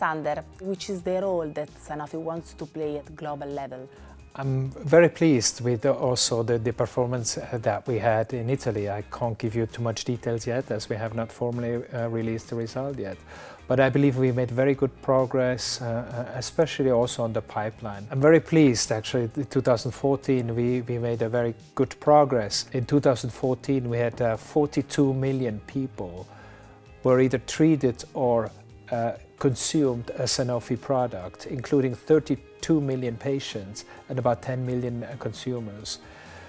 Alexander, which is the role that Sanofi wants to play at global level? I'm very pleased with also the performance that we had in Italy. I can't give you too much details yet, as we have not formally released the result yet. But I believe we made very good progress, especially also on the pipeline. I'm very pleased, actually. In 2014, we made a very good progress. In 2014, we had 42 million people were either treated or consumed a Sanofi product, including 32 million patients and about 10 million consumers.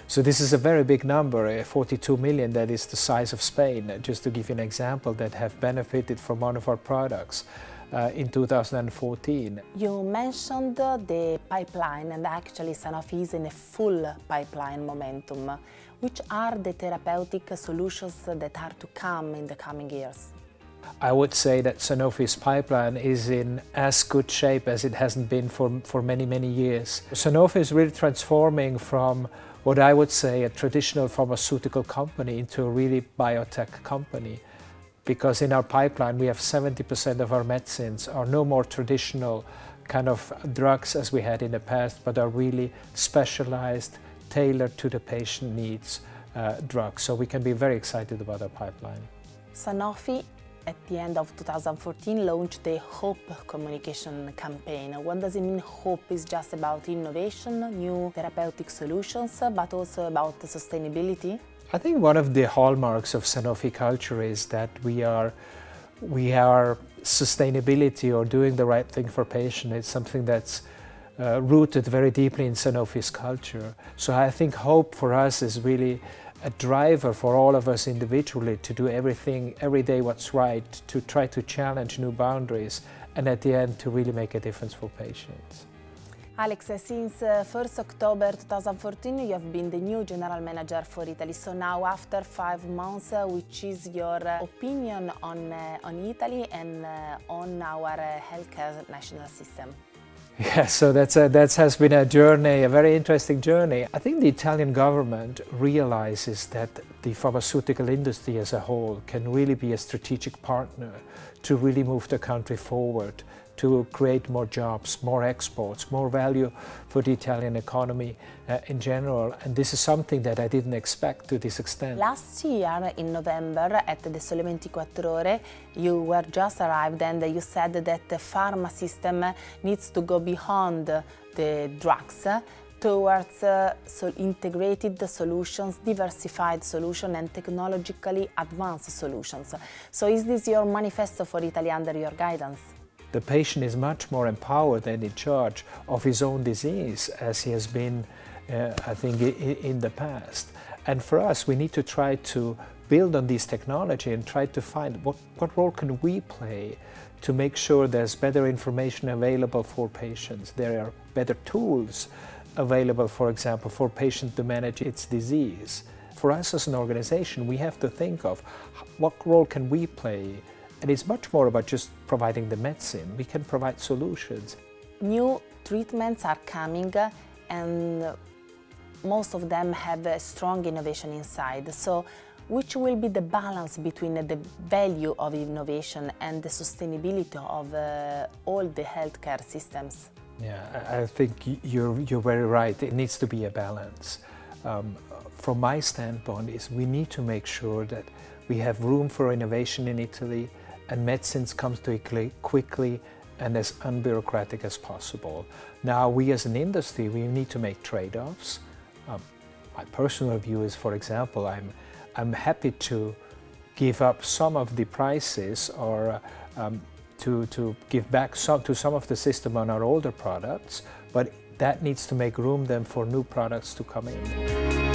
So this is a very big number, 42 million, that is the size of Spain, just to give you an example, that have benefited from one of our products in 2014. You mentioned the pipeline, and actually Sanofi is in a full pipeline momentum. Which are the therapeutic solutions that are to come in the coming years? I would say that Sanofi's pipeline is in as good shape as it hasn't been for many, many years. Sanofi is really transforming from what I would say a traditional pharmaceutical company into a really biotech company. Because in our pipeline we have 70% of our medicines are no more traditional kind of drugs as we had in the past, but are really specialized, tailored to the patient needs drugs. So we can be very excited about our pipeline. Sanofi at the end of 2014 launched the Hope communication campaign. What does it mean? Hope is just about innovation, new therapeutic solutions, but also about sustainability? I think one of the hallmarks of Sanofi culture is that we are sustainability, or doing the right thing for patients. It's something that's rooted very deeply in Sanofi's culture. So I think hope for us is really a driver for all of us individually to do everything, every day what's right, to try to challenge new boundaries, and at the end to really make a difference for patients. Alex, since 1st October 2014 you have been the new General Manager for Italy. So now, after 5 months, which is your opinion on Italy and on our healthcare national system? Yeah, so that has been a journey, a very interesting journey. I think the Italian government realizes that the pharmaceutical industry as a whole can really be a strategic partner to really move the country forward, to create more jobs, more exports, more value for the Italian economy in general. And this is something that I didn't expect to this extent. Last year in November at the Sole 24 Ore, you were just arrived and you said that the pharma system needs to go beyond the drugs towards integrated solutions, diversified solutions and technologically advanced solutions. So is this your manifesto for Italy under your guidance? The patient is much more empowered and in charge of his own disease as he has been, I think, in the past. And for us, we need to try to build on this technology and try to find what role can we play to make sure there's better information available for patients. There are better tools available, for example, for patient to manage its disease. For us as an organization, we have to think of what role can we play. And it's much more about just providing the medicine. We can provide solutions. New treatments are coming and most of them have a strong innovation inside. So which will be the balance between the value of innovation and the sustainability of all the healthcare systems? Yeah, I think you're very right. It needs to be a balance. From my standpoint, is we need to make sure that we have room for innovation in Italy, and medicines come to it quickly and as unbureaucratic as possible. Now, we as an industry, we need to make trade-offs. My personal view is, for example, I'm happy to give up some of the prices or to give back to some of the system on our older products, but that needs to make room then for new products to come in.